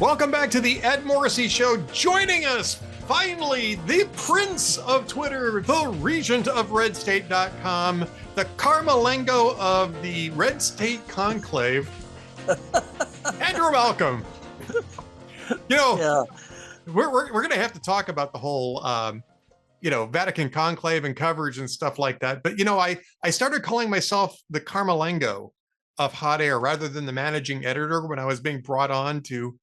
Welcome back to the Ed Morrissey Show. Joining us, finally, the Prince of Twitter, the Regent of RedState.com, the Carmalengo of the Red State Conclave, Andrew Malcolm. We're going to have to talk about the whole, Vatican conclave and coverage and stuff like that. But, I started calling myself the Carmalengo of Hot Air rather than the managing editor when I was being brought on to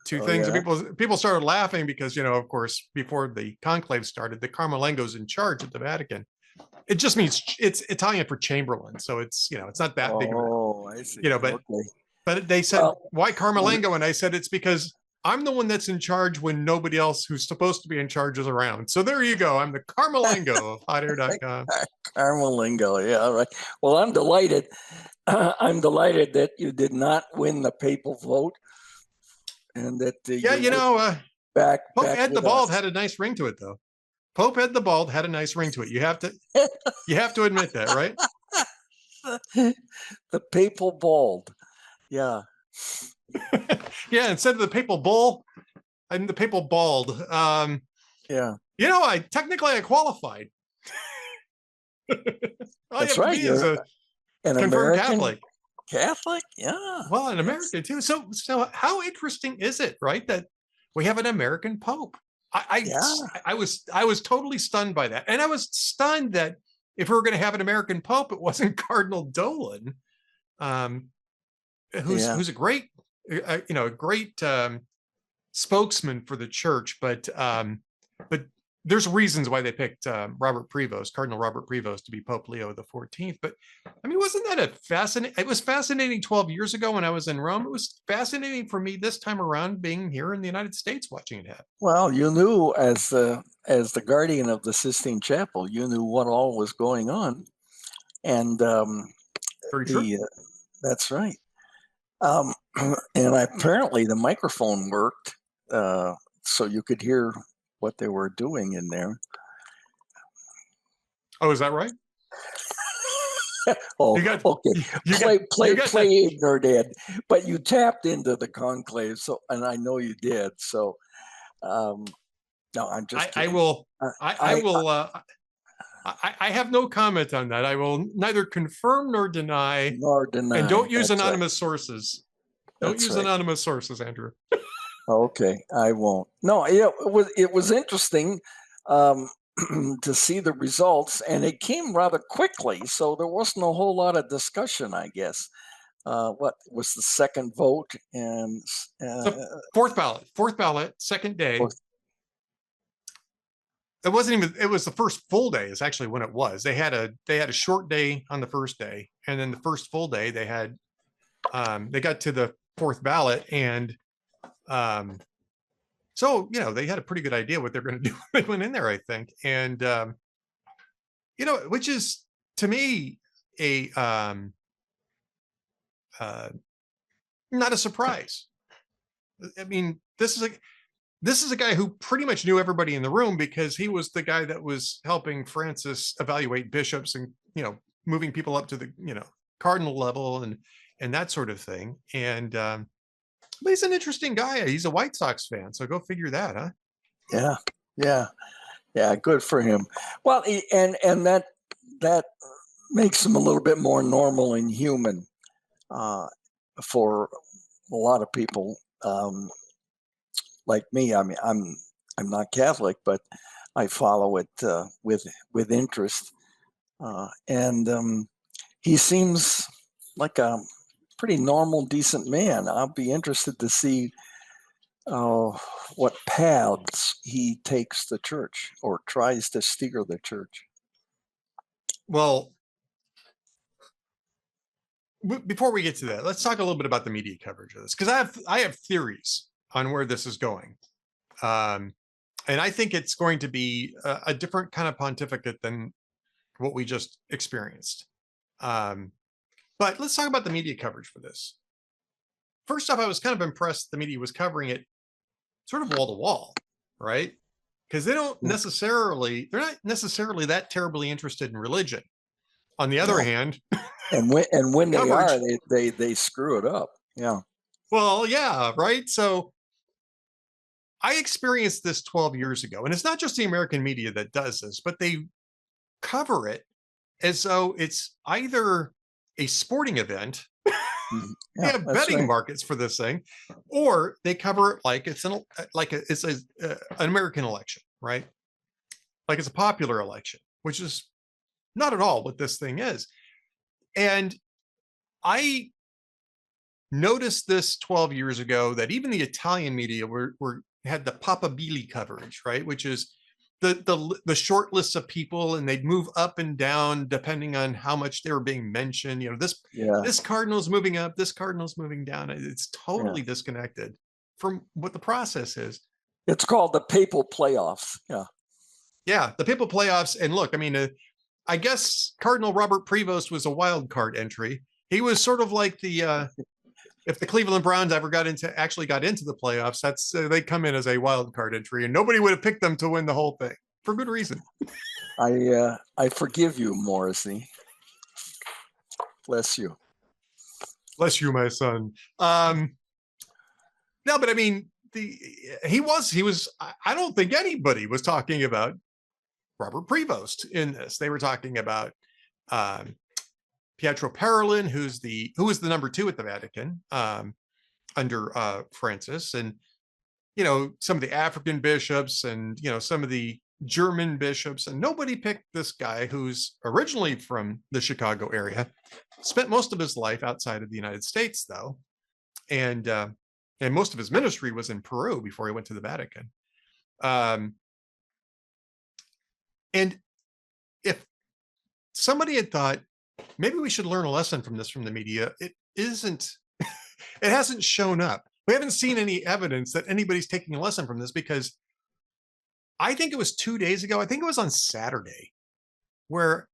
things. Yeah. And people started laughing because, of course, before the conclave started, the Carmalengo's in charge at the Vatican. It just means it's Italian for Chamberlain. So it's not that big. I see. But they said, why Carmalengo? And I said, it's because I'm the one that's in charge when nobody else who's supposed to be in charge is around. So there you go. I'm the Carmalengo of hotair.com. Carmalengo. Yeah. Right. Well, I'm delighted. I'm delighted that you did not win the papal vote. And that Pope Ed the Bald had a nice ring to it, though. Pope Ed the Bald had a nice ring to it. You have to admit that, right? The papal bald, yeah. Yeah, instead of the papal bull, I'm the papal bald. Yeah. I qualified. That's right. You're an confirmed American Catholic, yeah. Well, in America too. So how interesting is it, right, that we have an American Pope? I was totally stunned by that, and I was stunned that if we were going to have an American Pope, it wasn't Cardinal Dolan, who's a great, spokesman for the church, but there's reasons why they picked Cardinal Robert Prevost to be Pope Leo XIV. But I mean, wasn't that it was fascinating 12 years ago when I was in Rome. It was fascinating for me this time around being here in the United States watching it happen. Well, you knew as the guardian of the Sistine Chapel, you knew what all was going on. And very true. That's right. And apparently the microphone worked, so you could hear what they were doing in there. Oh, is that right? Okay. Play ignorant, Ed. But you tapped into the conclave, and I know you did. So, no, I'm just kidding. I have no comment on that. I will neither confirm nor deny. And don't use anonymous sources. Don't use anonymous sources, Andrew. Okay, I won't. No, it was interesting to see the results, and it came rather quickly, so there wasn't a whole lot of discussion, I guess. What was the second vote? And fourth ballot, second day. It wasn't even. It was the first full day. Is actually when it was. They had a short day on the first day, and then the first full day they had. They got to the fourth ballot, and so they had a pretty good idea what they're going to do when they went in there, I think, and which is to me a not a surprise. I mean, this is a guy who pretty much knew everybody in the room because he was the guy that was helping Francis evaluate bishops and moving people up to the cardinal level and that sort of thing. And but he's an interesting guy. He's a White Sox fan, so go figure that, huh? Yeah. Good for him. Well, and that makes him a little bit more normal and human for a lot of people like me. I mean, I'm not Catholic, but I follow it with interest, and he seems like a pretty normal, decent man. I'll be interested to see what paths he takes the church or tries to steer the church. Well, before we get to that, let's talk a little bit about the media coverage of this, because I have theories on where this is going, and I think it's going to be a different kind of pontificate than what we just experienced. But let's talk about the media coverage for this. First off, I was kind of impressed the media was covering it sort of wall to wall, right? Because they're not necessarily that terribly interested in religion. On the other hand, and when they are, they screw it up. Yeah. Well, yeah, right. So I experienced this 12 years ago, and it's not just the American media that does this, but they cover it as though it's either a sporting event. They Yeah, have that's betting right. markets for this thing, or they cover it like it's an American election, right? Like it's a popular election, which is not at all what this thing is. And I noticed this 12 years ago that even the Italian media were had the papabili coverage, right? Which is the short lists of people, and they'd move up and down depending on how much they were being mentioned. You know, Yeah, this cardinal's moving up, this cardinal's moving down. It's yeah. totally disconnected from what the process is. It's called the papal playoffs. Yeah. Yeah, the papal playoffs. And look, I mean, I guess Cardinal Robert Prevost was a wild card entry. He was sort of like the if the Cleveland Browns ever actually got into the playoffs, that's they come in as a wild card entry, and nobody would have picked them to win the whole thing for good reason. I forgive you, Morrissey. Bless you. Bless you, my son. No, but I mean, he was. I don't think anybody was talking about Robert Prevost in this. They were talking about Pietro Parolin, who was the number 2 at the Vatican under Francis, and you know, some of the African bishops, and you know, some of the German bishops, and nobody picked this guy who's originally from the Chicago area, spent most of his life outside of the United States, though, and most of his ministry was in Peru before he went to the Vatican. And if somebody had thought, maybe we should learn a lesson from this from the media, it isn't, it hasn't shown up. We haven't seen any evidence that anybody's taking a lesson from this, because I think it was 2 days ago, I think it was on Saturday, where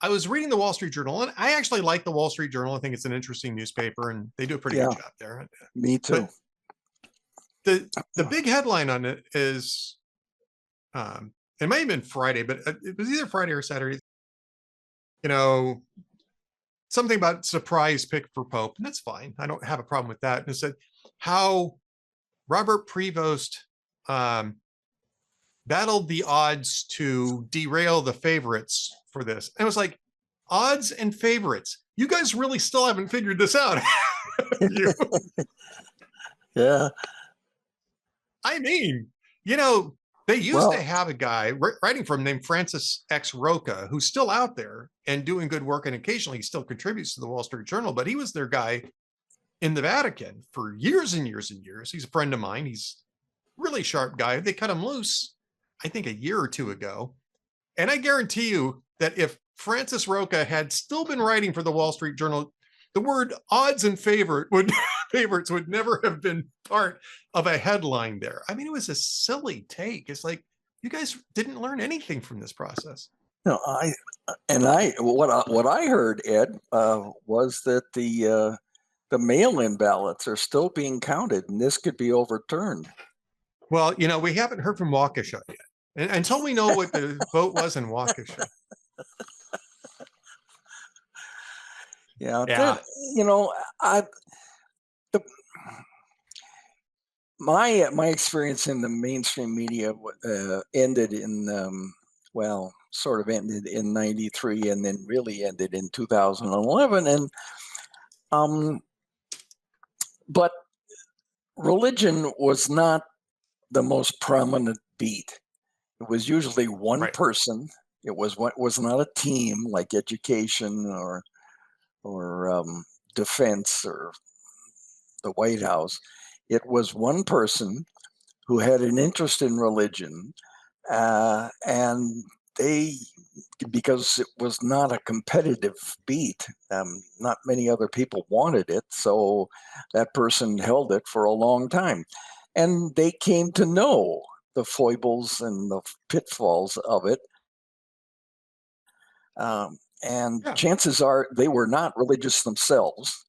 I was reading the Wall Street Journal, and I actually like the Wall Street Journal. I think it's an interesting newspaper, and they do a pretty good job there. Me too. But the big headline on it is, it might have been Friday, but it was either Friday or Saturday. You know, something about surprise pick for Pope, and that's fine. I don't have a problem with that. And it said how Robert Prevost battled the odds to derail the favorites for this. And it was like, odds and favorites. You guys really still haven't figured this out. Yeah. I mean, you know, they used to have a guy writing for him named Francis X. Roca, who's still out there and doing good work, and occasionally he still contributes to the Wall Street Journal, but he was their guy in the Vatican for years and years and years. He's a friend of mine. He's a really sharp guy. They cut him loose, I think, a year or two ago. And I guarantee you that if Francis Roca had still been writing for the Wall Street Journal, the word odds and favorites would never have been part of a headline there. I mean, it was a silly take. It's like, you guys didn't learn anything from this process. No, what I heard, Ed, was that the mail-in ballots are still being counted, and this could be overturned. Well, you know, we haven't heard from Waukesha yet, and until we know what the vote was in Waukesha. Yeah. You know, my experience in the mainstream media ended in sort of ended in '93, and then really ended in 2011. And but religion was not the most prominent beat. It was usually one person. It was not a team like education or defense or the White House. It was one person who had an interest in religion, and because it was not a competitive beat, not many other people wanted it, so that person held it for a long time. And they came to know the foibles and the pitfalls of it. Chances are they were not religious themselves.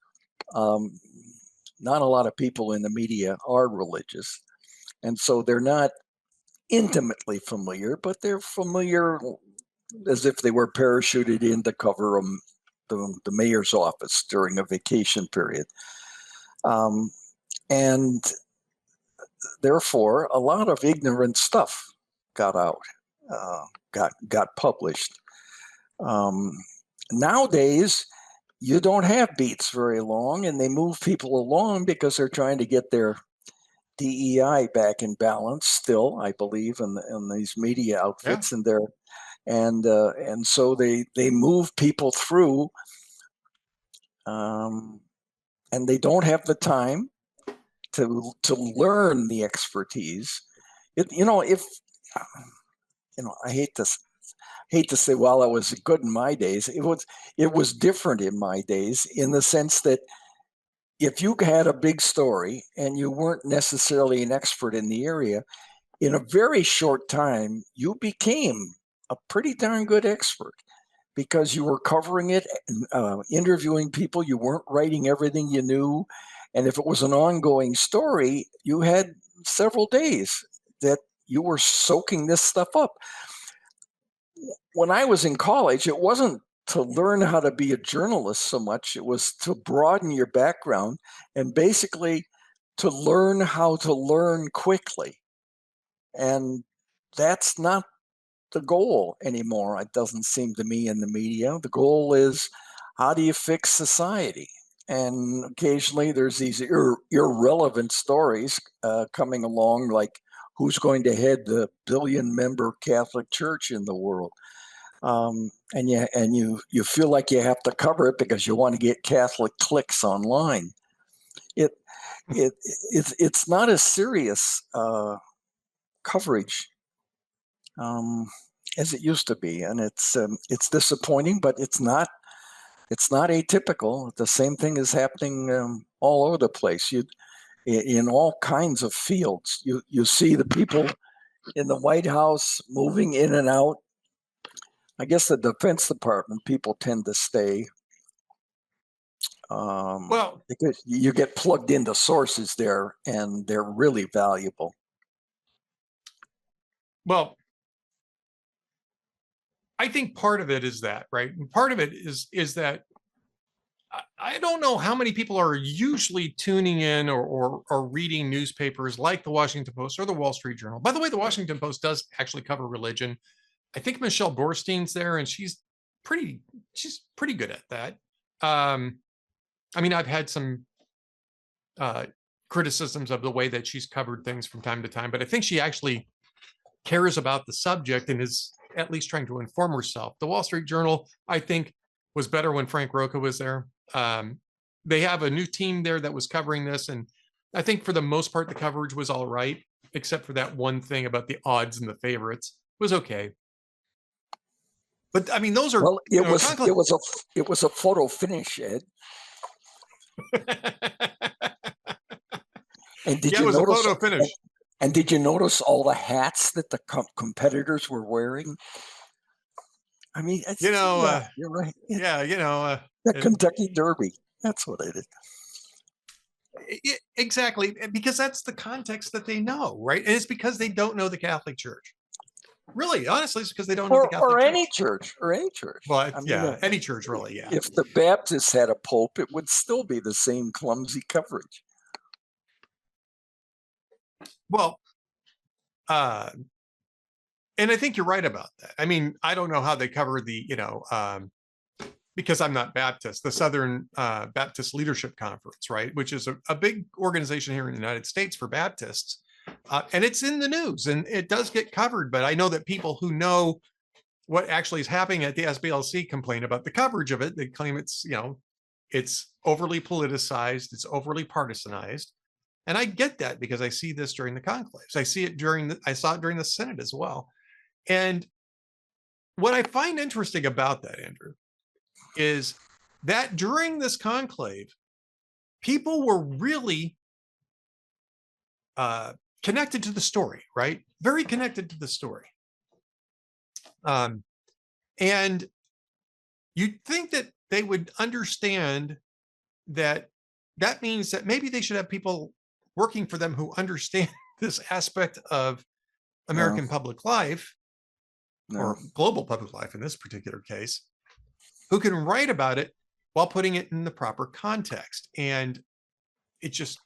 Not a lot of people in the media are religious. And so they're not intimately familiar, but they're familiar as if they were parachuted in to cover the mayor's office during a vacation period. And therefore, a lot of ignorant stuff got out, got published. Nowadays, you don't have beats very long, and they move people along because they're trying to get their DEI back in balance. Still, I believe in these media outfits, and so they move people through, and they don't have the time to learn the expertise. If I hate to say, well, it was good in my days. It was different in my days, in the sense that if you had a big story and you weren't necessarily an expert in the area, in a very short time, you became a pretty darn good expert, because you were covering it, interviewing people. You weren't writing everything you knew. And if it was an ongoing story, you had several days that you were soaking this stuff up. When I was in college, it wasn't to learn how to be a journalist so much. It was to broaden your background and basically to learn how to learn quickly. And that's not the goal anymore, it doesn't seem to me, in the media. The goal is, how do you fix society? And occasionally there's these irrelevant stories coming along, like who's going to head the billion-member Catholic Church in the world. And you feel like you have to cover it because you want to get Catholic clicks online. It's not a serious coverage as it used to be, and it's disappointing, but it's not atypical. The same thing is happening all over the place. In all kinds of fields, you see the people in the White House moving in and out. I guess the Defense Department people tend to stay, because you get plugged into sources there, and they're really valuable. Well, I think part of it is that, right? And part of it is that I don't know how many people are usually tuning in or reading newspapers like the Washington Post or the Wall Street Journal. By the way, the Washington Post does actually cover religion. I think Michelle Borstein's there, and she's pretty good at that. I mean, I've had some criticisms of the way that she's covered things from time to time, but I think she actually cares about the subject and is at least trying to inform herself. The Wall Street Journal, I think, was better when Frank Roca was there. They have a new team there that was covering this, and I think for the most part the coverage was all right, except for that one thing about the odds and the favorites. It was okay. But I mean, those are, well, it was a photo finish, Ed. And did you notice a photo finish? And did you notice all the hats that the competitors were wearing? I mean, you're right. The Kentucky Derby. That's what it is. Exactly, because that's the context that they know, right? And it's because they don't know the Catholic Church. Really, honestly, it's because they don't know the Catholic Church. Or any church. Well, any church, really, yeah. If the Baptists had a pope, it would still be the same clumsy coverage. Well, and I think you're right about that. I mean, I don't know how they cover the, because I'm not Baptist, the Southern Baptist Leadership Conference, right? Which is a big organization here in the United States for Baptists. And it's in the news and it does get covered. But I know that people who know what actually is happening at the SBLC complain about the coverage of it. They claim it's, it's overly politicized, it's overly partisanized. And I get that because I see this during the conclaves. I saw it during the Synod as well. And what I find interesting about that, Andrew, is that during this conclave, people were really connected to the story, right? Very connected to the story. And you'd think that they would understand that that means that maybe they should have people working for them who understand this aspect of American public life, or global public life in this particular case, who can write about it while putting it in the proper context. And it just,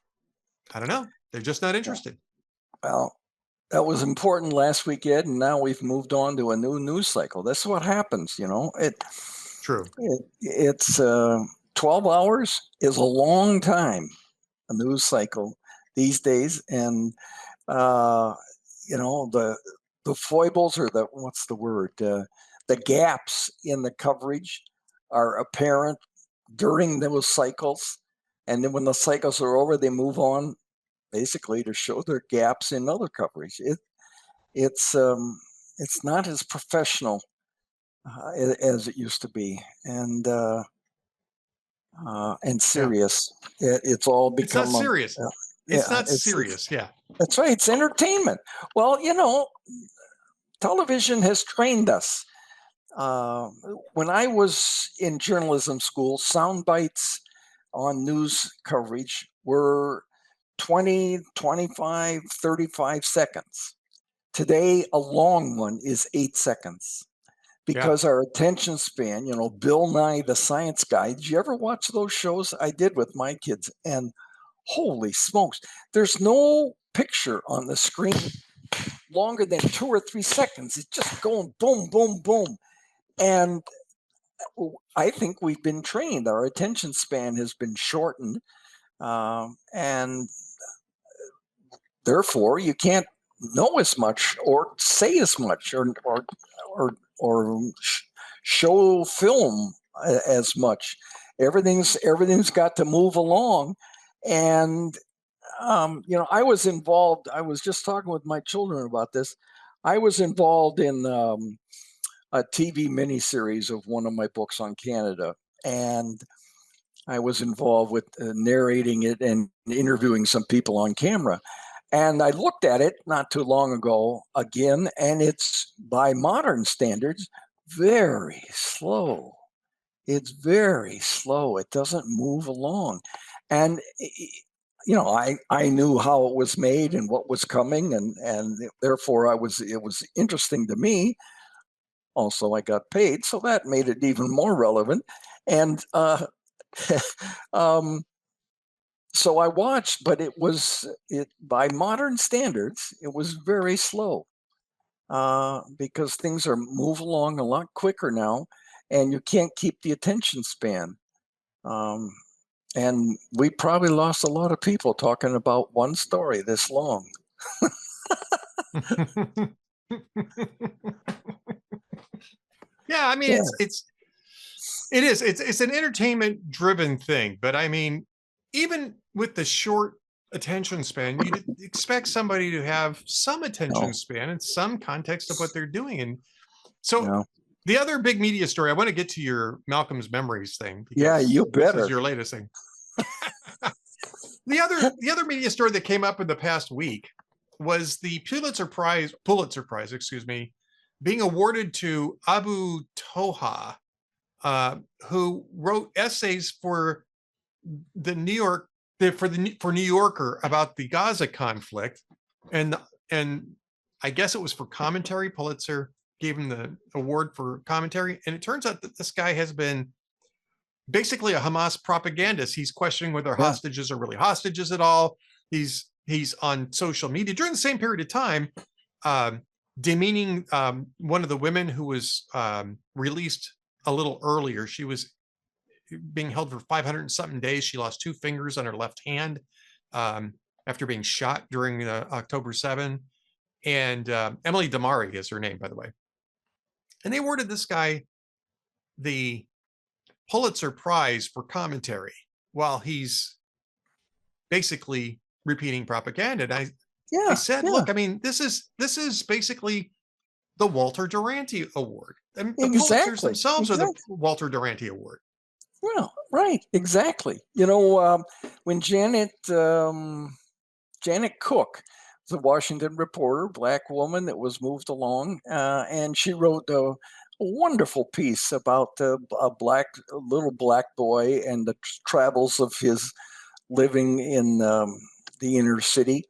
I don't know, they're just not interested. Well, that was important last weekend, and now we've moved on to a new news cycle. That's what happens, you know. True. It's 12 hours is a long time, a news cycle these days, and uh, you know, the foibles, or the what's the word, the gaps in the coverage are apparent during those cycles, and then when the cycles are over, they move on basically to show their gaps in other coverage. It's it's not as professional as it used to be, and Yeah. serious. It's all It's not become serious. It's yeah. not serious. Yeah. That's right. It's entertainment. Well, you know, television has trained us. Uh, when I was in journalism school, sound bites on news coverage were 20, 25, 35 seconds. Today, a long one is 8 seconds Yeah. because our attention span, you know, Bill Nye, the Science Guy. Did you ever watch those shows? I did with my kids. And holy smokes, there's no picture on the screen longer than 2 or 3 seconds. It's just going boom, boom, boom. And I think we've been trained. Our attention span has been shortened. And therefore, you can't know as much or say as much or show film as much. Everything's got to move along, and you know, I was involved. I was just talking with my children about this. I was involved in a TV miniseries of one of my books on Canada, and I was involved with narrating it and interviewing some people on camera. And I looked at it not too long ago again, and it's, by modern standards, very slow. It's very slow. It doesn't move along. And you know, I knew how it was made and what was coming, and therefore it was interesting to me. Also, I got paid, so that made it even more relevant. And um, so I watched, but it by modern standards, it was very slow because things are move along a lot quicker now, and you can't keep the attention span. Um, and we probably lost a lot of people talking about one story this long. Yeah. I mean, Yeah, it's an entertainment driven thing, but I mean, even with the short attention span, you'd expect somebody to have some attention no, span and some context of what they're doing. And so no, the other big media story, I want to get to your Malcolm's Memories thing yeah, because you this is better. your latest thing. The other media story that came up in the past week was the Pulitzer Prize, excuse me, being awarded to Abu Toha, who wrote essays for the New York for New Yorker about the Gaza conflict, and and I guess it was for commentary. Pulitzer gave him the award for commentary, and it turns out that this guy has been basically a Hamas propagandist. He's questioning whether Yeah, hostages are really hostages at all. He's on social media during the same period of time, um, demeaning one of the women who was released a little earlier. She was being held for 500 and something days. She lost 2 fingers on her left hand um, after being shot during October 7. And Emily Damari is her name, by the way. And they awarded this guy the Pulitzer Prize for commentary while he's basically repeating propaganda. And I yeah, said, yeah, look, I mean, this is basically the Walter Durante Award. And the Pulitzers exactly, themselves are the exactly. Walter Durante Award. Well, right, exactly. You know, when Janet Cook, the Washington reporter, black woman that was moved along, and she wrote a wonderful piece about a little black boy and the travels of his living in the inner city,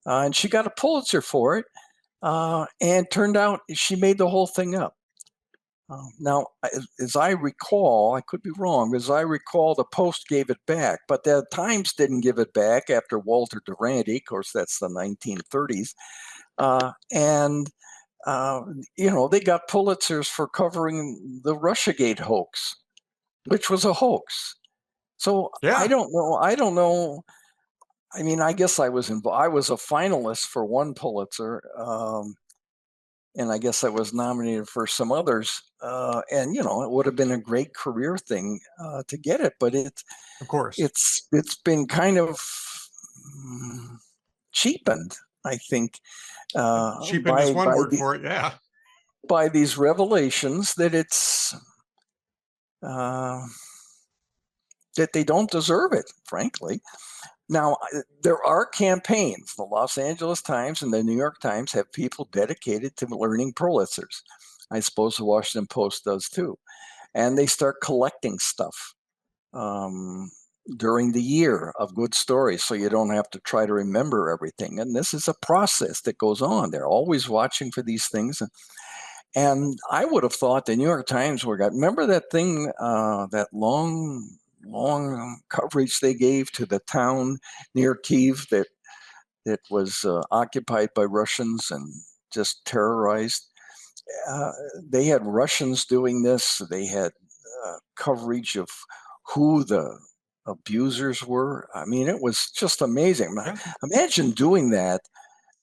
and she got a Pulitzer for it. And turned out she made the whole thing up. Now, as I recall, I could be wrong, as I recall, the Post gave it back, but the Times didn't give it back after Walter Durante. Of course, that's the 1930s. And they got Pulitzers for covering the Russiagate hoax, which was a hoax. So I Yeah, don't know. I don't know. I mean, I guess I was involved. I was a finalist for one Pulitzer, and I guess I was nominated for some others. And it would have been a great career thing to get it, but of course. it's been kind of cheapened, I think, Cheapened is by one word for it. Yeah. by these revelations that it's uh, that they don't deserve it, frankly. Now, there are campaigns. The Los Angeles Times and the New York Times have people dedicated to learning Pulitzers. I suppose the Washington Post does too. And they start collecting stuff during the year of good stories, so you don't have to try to remember everything. And this is a process that goes on. They're always watching for these things. And I would have thought the New York Times remember that thing, that long coverage they gave to the town near Kiev that was occupied by Russians and just terrorized. They had Russians doing this. They had coverage of who the abusers were. I mean, it was just amazing. Yeah. Imagine doing that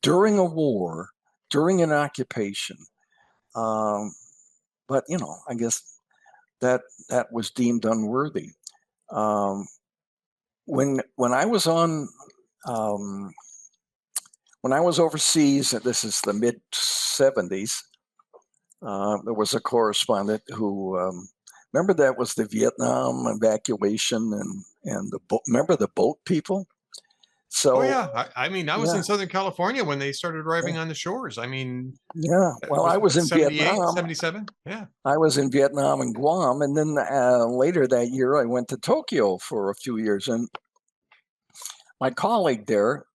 during a war, during an occupation. But I guess that was deemed unworthy. Um, when I was on when I was overseas, this is the mid '70s. There was a correspondent who remember that was the Vietnam evacuation and the boat. Remember the boat people? Oh So yeah. I mean, I was yeah, in Southern California when they started yeah, arriving on the shores. I mean, yeah. Well, I was was what, in 78, Vietnam. 77? Yeah. I was in Vietnam and Guam, and then later that year, I went to Tokyo for a few years. And my colleague there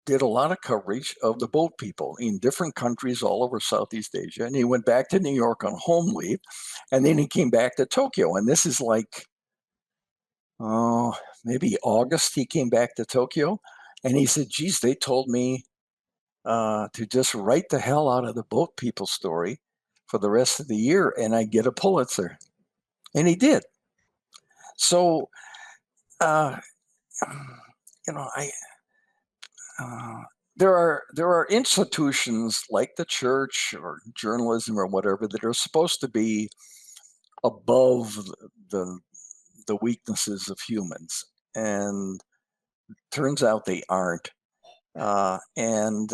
did a lot of coverage of the boat people in different countries all over Southeast Asia. And he went back to New York on home leave, and then he came back to Tokyo. And this is like, maybe August, he came back to Tokyo. And he said, geez, they told me to just write the hell out of the boat people story for the rest of the year, and I get a Pulitzer. And he did. So, uh, I uh, there are institutions like the church or journalism or whatever that are supposed to be above the the weaknesses of humans, and turns out they aren't. And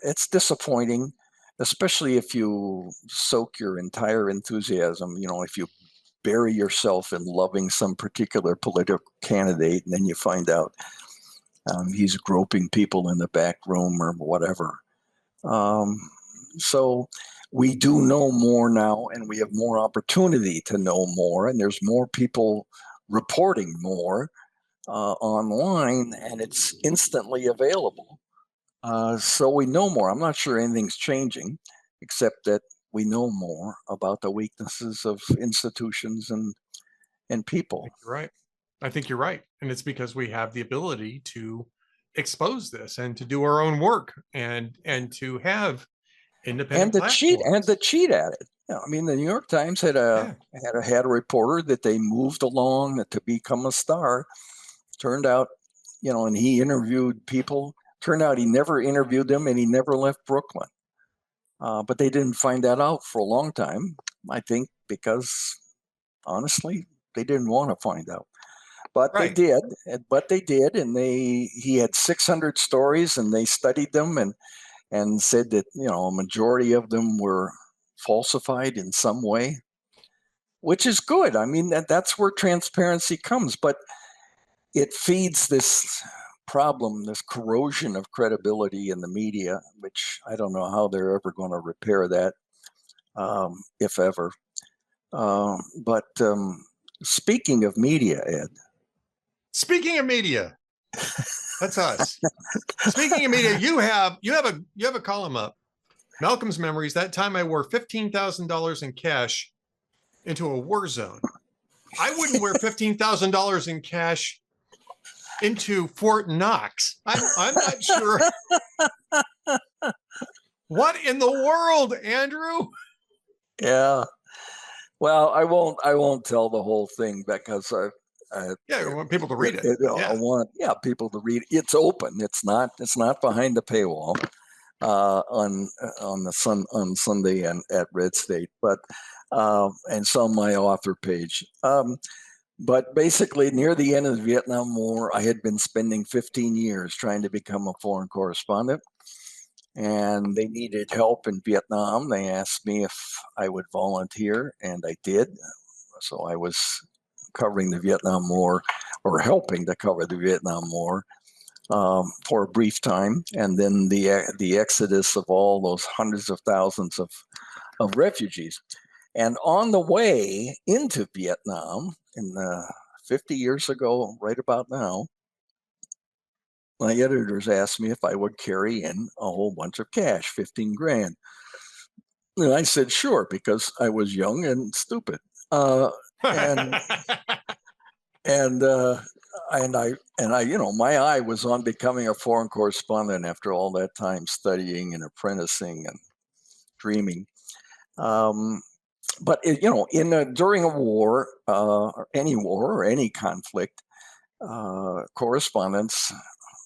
it's disappointing, especially if you soak your entire enthusiasm. If you bury yourself in loving some particular political candidate, and then you find out he's groping people in the back room or whatever. Um, so we do know more now, and we have more opportunity to know more, and there's more people reporting more online, and it's instantly available. So we know more. I'm not sure anything's changing, except that we know more about the weaknesses of institutions and I people. think you're right. I think you're right. And it's because we have the ability to expose this and to do our own work and to have and independent to platforms. cheat at it. I mean, the New York Times Yeah. had a reporter that they moved along to become a star. Turned out, and he interviewed people. Turned out he never interviewed them, and he never left Brooklyn. But they didn't find that out for a long time. I think because honestly, they didn't want to find out. But they Right. did. But they did, and he had 600 stories, and they studied them and said that a majority of them were falsified in some way, which is good. I mean, that's where transparency comes, but it feeds this problem, this corrosion of credibility in the media, which I don't know how they're ever going to repair that, if ever. But speaking of media, Ed. Speaking of media, that's us. Speaking of media, you have a column up Malcolm's memories. That time I wore $15,000 in cash into a war zone. I wouldn't wear $15,000 in cash into Fort Knox. I'm not sure. What in the world, Andrew? Yeah. Well, I won't tell the whole thing because Yeah, I want people to read it. I want people to read it. It's open. It's not behind the paywall on on Sunday and at Red State, but and it's on my author page. But basically, near the end of the Vietnam War, I had been spending 15 years trying to become a foreign correspondent, and they needed help in Vietnam. They asked me if I would volunteer, and I did. So I was covering the Vietnam War, or helping to cover the Vietnam War for a brief time, and then the exodus of all those hundreds of thousands of refugees. And on the way into Vietnam, in 50 years ago, right about now, my editors asked me if I would carry in a whole bunch of cash, 15 grand. And I said, sure, because I was young and stupid. And and I, my eye was on becoming a foreign correspondent after all that time studying and apprenticing and dreaming. But during a war, or any conflict, correspondents,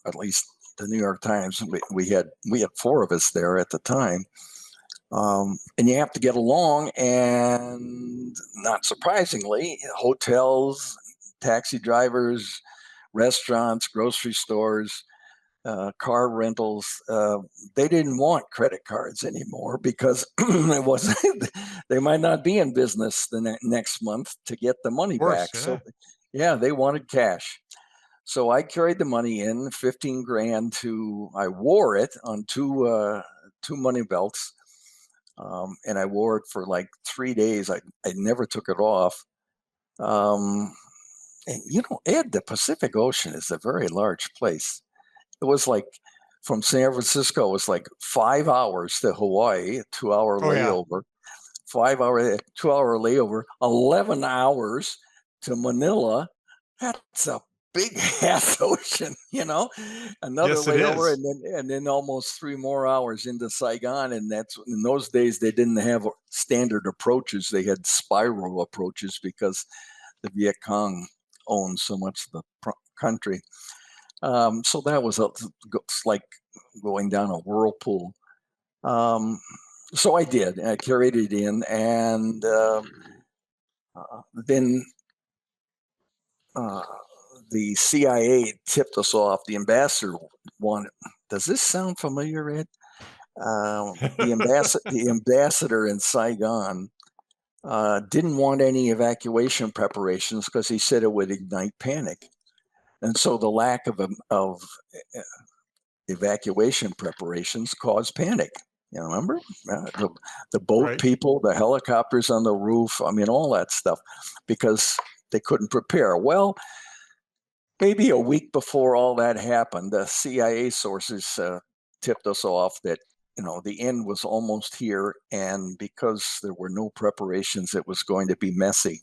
at least the New York Times, we had 4 of us there at the time, and you have to get along. And not surprisingly, hotels, taxi drivers, restaurants, grocery stores, car rentals, they didn't want credit cards anymore because it wasn't. They might not be in business the next month to get the money back. Yeah. So, yeah, they wanted cash. So I carried the money in, 15 grand. I wore it on two money belts, and I wore it for like 3 days. I never took it off. And Ed, the Pacific Ocean is a very large place. It was like from San Francisco, it was like 5 hours to Hawaii, 2 hour layover, 2 hour layover, 11 hours to Manila. That's a big ass ocean, another Yes, it layover, is. and then almost 3 more hours into Saigon. And that's, in those days, they didn't have standard approaches. They had spiral approaches because the Viet Cong owned so much of the country. So that was like going down a whirlpool. So I did. I carried it in, and then the CIA tipped us off. The ambassador wanted. Does this sound familiar, Ed? The ambassador in Saigon didn't want any evacuation preparations because he said it would ignite panic. And so the lack of evacuation preparations caused panic. Remember the boat Right. people, the helicopters on the roof. I mean, all that stuff, because they couldn't prepare. Well, maybe a week before all that happened, the CIA sources tipped us off that the end was almost here, and because there were no preparations, it was going to be messy.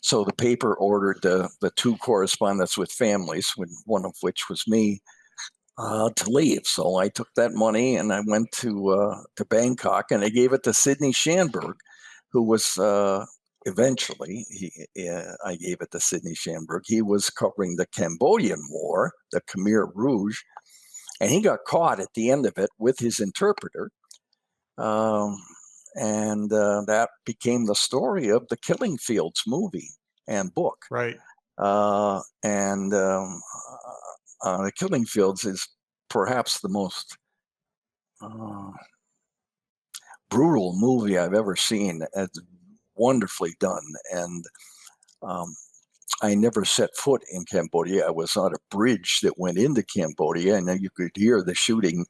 So the paper ordered the 2 correspondents with families, one of which was me, to leave. So I took that money and I went to Bangkok, and I gave it to Sidney Schanberg, who was eventually, I gave it to Sidney Schanberg. He was covering the Cambodian War, the Khmer Rouge, and he got caught at the end of it with his interpreter. And that became the story of the Killing Fields movie and book. Right. The Killing Fields is perhaps the most brutal movie I've ever seen. It's wonderfully done. And I never set foot in Cambodia. I was on a bridge that went into Cambodia, and you could hear the shooting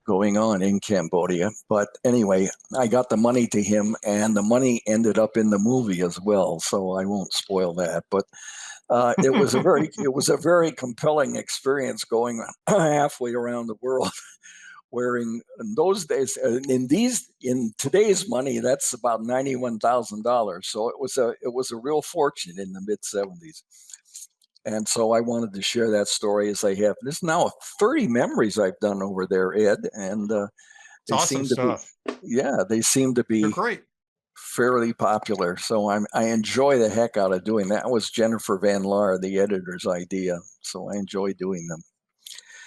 going on in Cambodia. But anyway, I got the money to him, and the money ended up in the movie as well. So I won't spoil that. But it was a very compelling experience going halfway around the world wearing in those days, in today's money, that's about $91,000. So it was a real fortune in the mid 70s. And so I wanted to share that story as I have. There's now 30 memories I've done over there, Ed, and It's awesome stuff. They seem to They're be great. fairly popular. So I enjoy the heck out of doing that. It was Jennifer Van Laar, the editor's idea. So I enjoy doing them.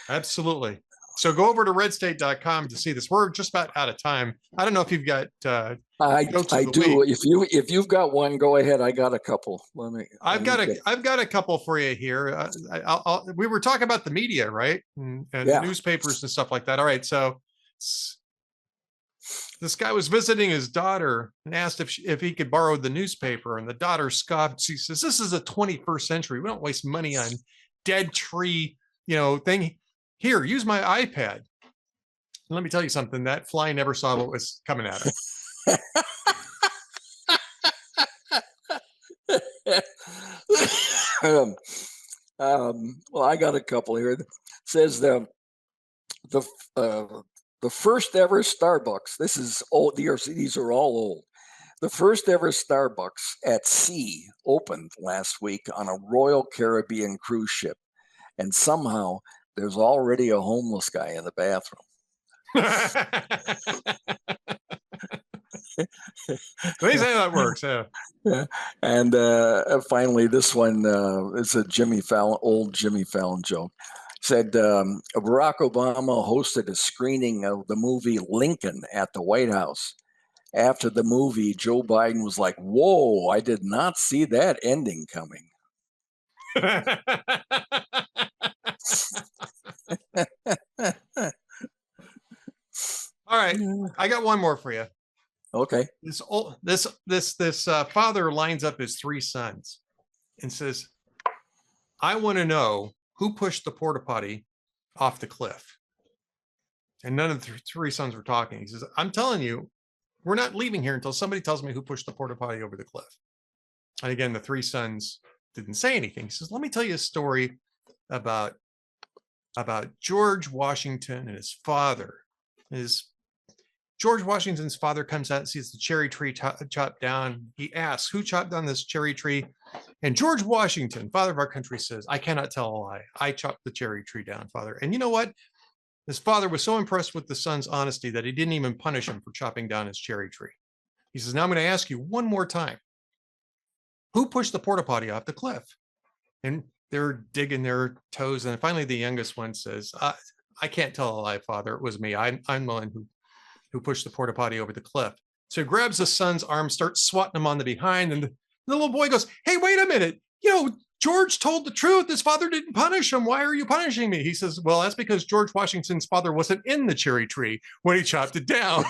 Absolutely. So go over to redstate.com to see this. We're just about out of time. I don't know if you've got I do. Week. If you've got one, go ahead. I got a couple. I've got a couple for you here. We were talking about the media, right? And the newspapers and stuff like that. All right. So this guy was visiting his daughter and asked if he could borrow the newspaper, and the daughter scoffed. She says, "This is the 21st century. We don't waste money on dead tree, thing. Here, use my iPad." Let me tell you something. That fly never saw what was coming at him. Well, I got a couple here. It says the first ever Starbucks. This is old. These are all old. The first ever Starbucks at sea opened last week on a Royal Caribbean cruise ship, and somehow there's already a homeless guy in the bathroom. They say that works, yeah. And finally, this one is a old Jimmy Fallon joke. Said Barack Obama hosted a screening of the movie Lincoln at the White House. After the movie, Joe Biden was like, "Whoa, I did not see that ending coming." All right, I got one more for you. Okay. This father lines up his three sons and says, "I want to know who pushed the porta potty off the cliff." And none of the three sons were talking. He says, "I'm telling you, we're not leaving here until somebody tells me who pushed the porta potty over the cliff." And again, the three sons didn't say anything. He says, "Let me tell you a story about George Washington and his father." George Washington's father comes out and sees the cherry tree chopped down. He asks, "Who chopped down this cherry tree?" And George Washington, father of our country, says, "I cannot tell a lie. I chopped the cherry tree down, father." And you know what? His father was so impressed with the son's honesty that he didn't even punish him for chopping down his cherry tree. He says, "Now I'm going to ask you one more time. Who pushed the porta potty off the cliff?" And they're digging their toes. And finally, the youngest one says, I can't tell a lie, father. It was me. I'm the one who pushed the porta potty over the cliff." So he grabs his son's arm, starts swatting him on the behind. And the little boy goes, "Hey, wait a minute. George told the truth. His father didn't punish him. Why are you punishing me?" He says, "Well, that's because George Washington's father wasn't in the cherry tree when he chopped it down."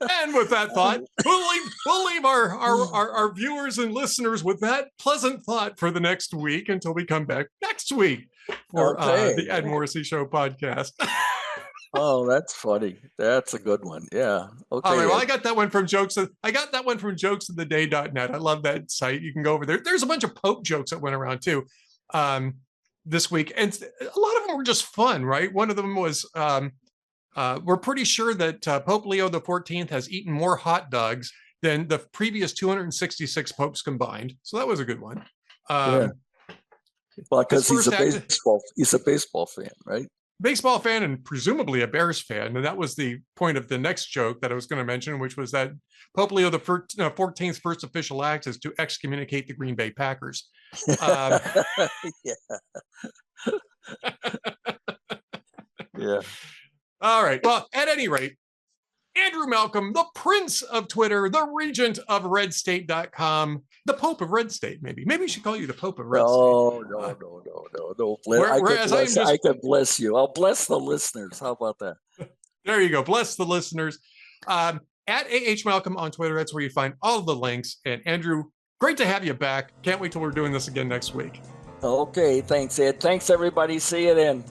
And with that thought, we'll leave our viewers and listeners with that pleasant thought for the next week until we come back next week for the Ed Morrissey Show podcast. Oh, that's funny. That's a good one. Yeah. Okay. All right, well, I got that one from jokesoftheday.net. I love that site. You can go over there. There's a bunch of Pope jokes that went around too this week, and a lot of them were just fun, right? One of them was we're pretty sure that Pope Leo XIV has eaten more hot dogs than the previous 266 popes combined. So that was a good one. Yeah. Well, because he's a baseball fan, right? Baseball fan and presumably a Bears fan. And that was the point of the next joke that I was going to mention, which was that Pope Leo XIV's first official act is to excommunicate the Green Bay Packers. Yeah. All right. Well, at any rate, Andrew Malcolm, the Prince of Twitter, the Regent of RedState.com, the Pope of Red State, maybe. Maybe we should call you the Pope of Red State. No. I could bless you. I'll bless the listeners. How about that? There you go. Bless the listeners. At AH Malcolm on Twitter, that's where you find all of the links. And Andrew, great to have you back. Can't wait till we're doing this again next week. Okay. Thanks, Ed. Thanks, everybody. See you then.